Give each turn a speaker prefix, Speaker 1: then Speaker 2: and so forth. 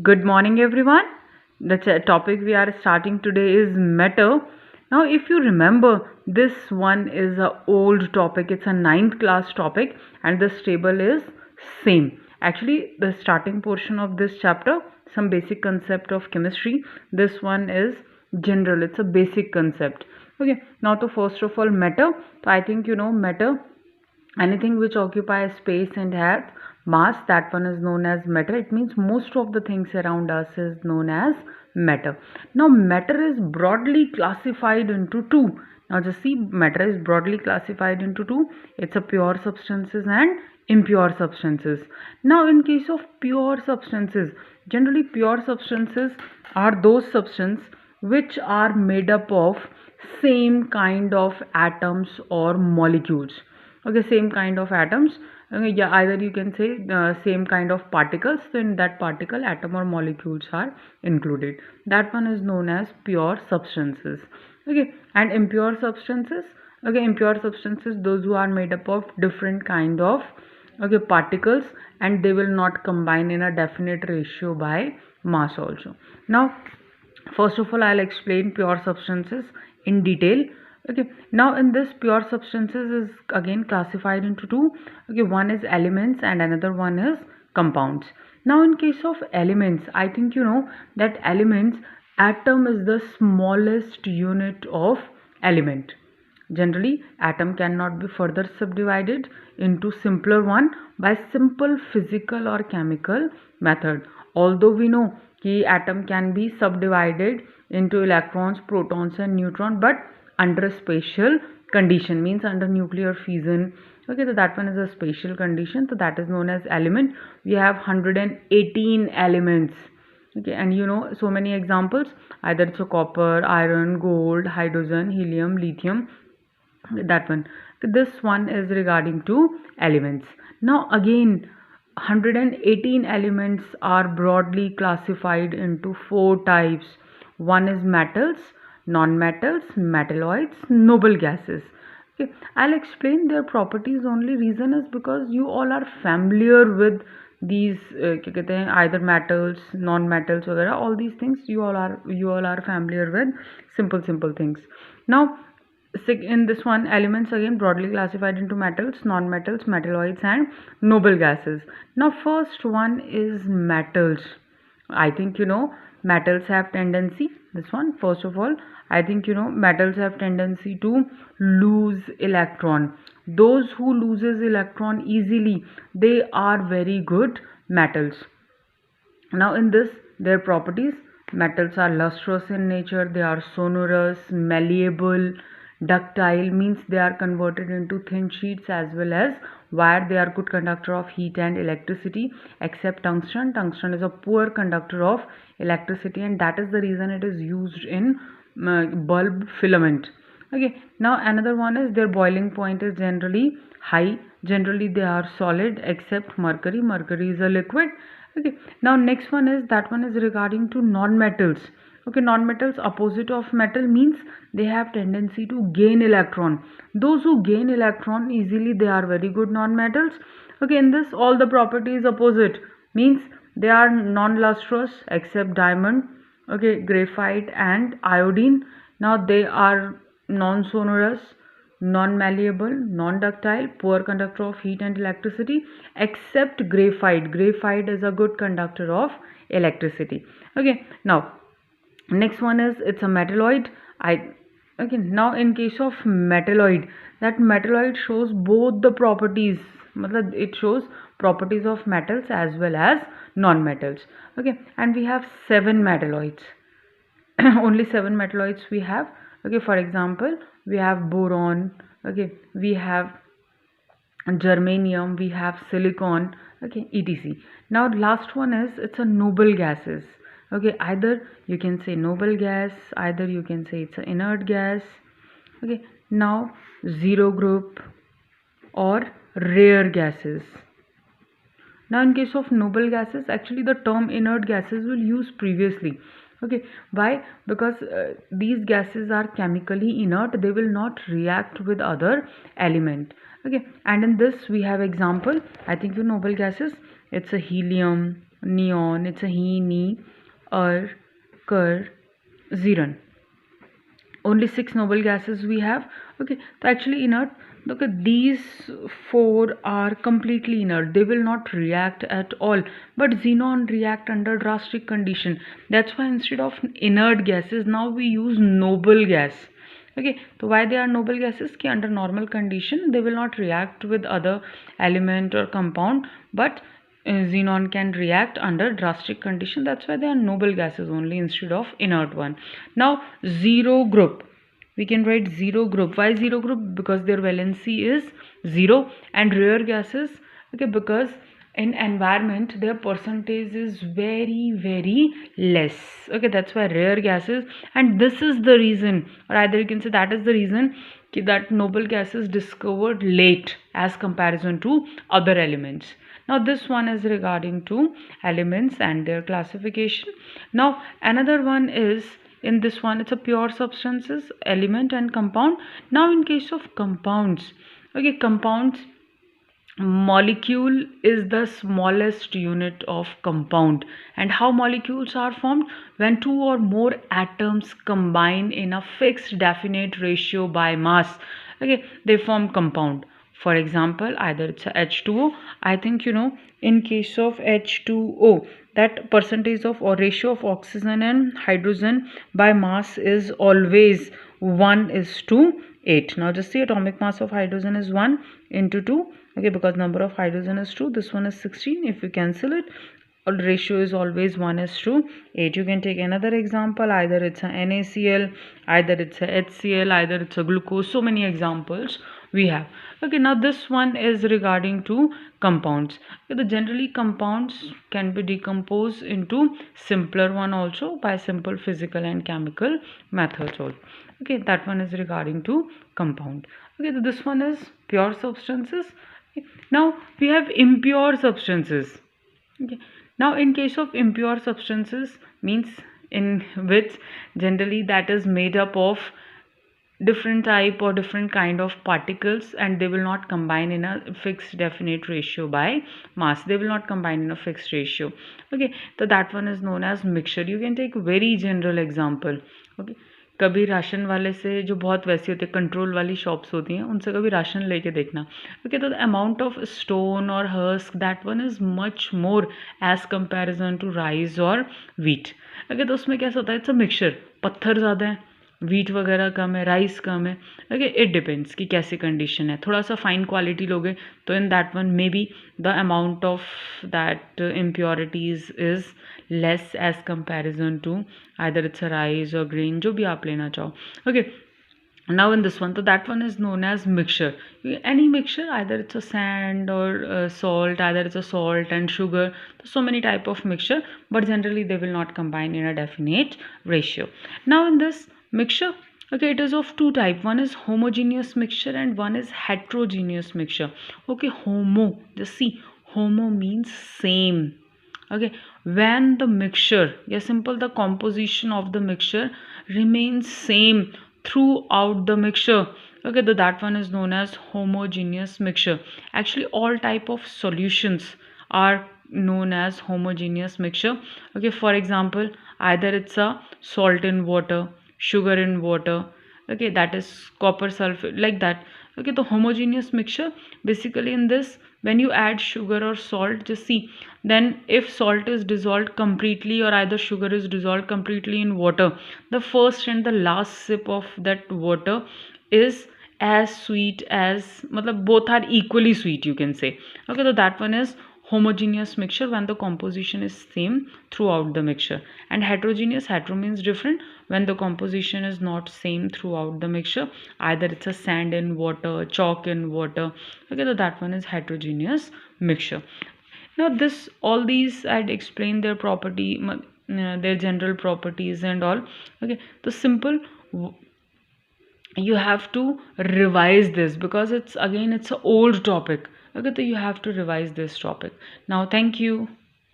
Speaker 1: Good morning, everyone. The topic we are starting today is matter. Now, if you remember, this one is a old topic. It's a ninth class topic, and this table is same. Actually, the starting portion of this chapter, some basic concept of chemistry. This one is general. It's a basic concept. Okay. Now, to first of all, matter. So I think you know matter. Anything which occupies space and has mass, that one is known as matter. It means most of the things around us is known as matter. Now matter is broadly classified into two. Now just see, matter is broadly classified into two. It's a pure substances and impure substances. Now in case of pure substances, generally pure substances are those substances which are made up of same kind of atoms or molecules. Okay, same kind of atoms. Okay, yeah, either you can say same kind of particles. So in that particle, atom or molecules are included. That one is known as pure substances. Okay, and impure substances. Okay, impure substances, those who are made up of different kind of particles, and they will not combine in a definite ratio by mass also. Now first of all, I'll explain pure substances in detail. Okay, now in this, pure substances is again classified into two. Okay, one is elements and another one is compounds. Now in case of elements, I think you know that elements, atom is the smallest unit of element. Generally, atom cannot be further subdivided into simpler one by simple physical or chemical method. Although we know that atom can be subdivided into electrons, protons and neutrons, but under a special condition, means under nuclear fission. Okay, so that one is a special condition, so that is known as element. We have 118 elements. Okay, and you know so many examples, either it's a copper, iron, gold, hydrogen, helium, lithium, that one. This one is regarding to elements. Now again, 118 elements are broadly classified into four types. One is metals, non-metals, metalloids, noble gases. Okay, I'll explain their properties. Only reason is because you all are familiar with these क्या कहते हैं, either metals, non-metals वगैरह, all these things you all are familiar with. Simple things. Now in this one, elements again broadly classified into metals, non-metals, metalloids and noble gases. Now first one is metals. I think you know metals have tendency, this one first of all, I think you know metals have tendency to lose electron. Those who loses electron easily, they are very good metals. Now in this, their properties, metals are lustrous in nature, they are sonorous, malleable, ductile, means they are converted into thin sheets, as well as wire. They are good conductor of heat and electricity, except tungsten. Tungsten is a poor conductor of electricity, and that is the reason it is used in bulb filament. Okay, now another one is their boiling point is generally high. Generally they are solid except mercury. Mercury is a liquid. Okay, now next one is, that one is regarding to non-metals. Okay, non-metals opposite of metal, means they have tendency to gain electron. Those who gain electron easily, they are very good non-metals. Okay, in this, all the properties opposite, means they are non-lustrous except diamond. Okay, graphite and iodine. Now they are non-sonorous, non-malleable, non-ductile, poor conductor of heat and electricity, except graphite. Graphite is a good conductor of electricity. Okay, now next one is, it's a metalloid. Okay, now in case of metalloid, that metalloid shows both the properties. It shows properties of metals as well as non-metals. Okay, and we have 7 metalloids. Only 7 metalloids we have. Okay, for example, we have boron. Okay, we have germanium, we have silicon. Okay, etc. Now last one is, it's a noble gases. Okay, either you can say noble gas, either you can say it's an inert gas. Okay, now zero group or rare gases. Now in case of noble gases, actually the term inert gases will use previously. Okay, why? Because these gases are chemically inert, they will not react with other element. Okay, and in this we have example, I think you noble gases, it's a helium. neon, it's a he, ni, cur, xenon. Only 6 noble gases we have. Okay, so actually inert. Look at these 4 are completely inert, they will not react at all, but xenon react under drastic condition. That's why instead of inert gases now we use noble gas. Okay, so why they are noble gases? Ki under normal condition they will not react with other element or compound, but xenon can react under drastic condition. That's why they are noble gases only instead of inert one. Now zero group, we can write zero group. Why zero group? Because their valency is 0. And rare gases, okay, because in environment their percentage is very less. Okay, that's why rare gases. And this is the reason, or either you can say that is the reason that noble gases discovered late as comparison to other elements. Now this one is regarding to elements and their classification. Now another one is, in this one it's a pure substances, element and compound. Now in case of compounds, okay, compounds, molecule is the smallest unit of compound. And how molecules are formed? When two or more atoms combine in a fixed definite ratio by mass, okay, they form compound. For example, either it's a H2O. I think you know, in case of H2O, that percentage of or ratio of oxygen and hydrogen by mass is always 1:8. Now just see, atomic mass of hydrogen is 1 into 2. Okay, because number of hydrogen is 2, this one is 16. If you cancel it, ratio is always 1:8. You can take another example, either it's a NaCl, either it's a HCl, either it's a glucose. So many examples we have. Okay, now this one is regarding to compounds. Okay, the generally compounds can be decomposed into simpler one also by simple physical and chemical methods also. Okay, that one is regarding to compound. Okay, so this one is pure substances. Okay. Now we have impure substances. Okay. Now in case of impure substances, means in which generally that is made up of different type or different kind of particles, and they will not combine in a fixed definite ratio by mass. They will not combine in a fixed ratio. Okay, so that one is known as mixture. You can take very general example. Okay, कभी ration वाले से, जो बहुत वैसी होती है control वाली shops होती हैं, उनसे कभी राशन लेके देखना. ओके, तो द अमाउंट ऑफ स्टोन और husk, that one is much more as comparison to rice और वीट. ओके, तो उसमें कैसा होता है, इट्स अ मिक्सचर. पत्थर ज़्यादा है, वीट वगैरह कम है, राइस कम है. ओके, इट डिपेंड्स कि कैसी कंडीशन है. थोड़ा सा फाइन क्वालिटी लोगे तो in that one may be the amount of that impurities is less as comparison to either it's a rice और ग्रेन, जो भी आप लेना चाहो. Okay, now in this one, so that one is known as mixture. Any mixture, either it's a sand or salt, either it's a salt and sugar. So many type of mixture, but generally they will not combine in a definite ratio. Now in this mixture, okay, it is of two type. One is homogeneous mixture and one is heterogeneous mixture. Okay, homo, just see, homo means same. Okay, when the mixture, yeah, simple, the composition of the mixture remains same throughout the mixture. Okay, so that one is known as homogeneous mixture. Actually all type of solutions are known as homogeneous mixture. Okay, for example, either it's a salt in water, sugar in water, okay, that is copper sulfate, like that. Okay, the homogeneous mixture, basically in this, when you add sugar or salt, just see, then if salt is dissolved completely or either sugar is dissolved completely in water, the first and the last sip of that water is as sweet as, matlab both are equally sweet, you can say. Okay, so that one is homogeneous mixture, when the composition is same throughout the mixture. And heterogeneous, hetero means different, when the composition is not same throughout the mixture, either it's a sand in water, chalk in water. Okay, so that one is heterogeneous mixture. Now this, all these I had explained their property, their general properties and all. Okay, so simple, you have to revise this because it's, again, it's an old topic. Okay, so you have to revise this topic. Now thank you.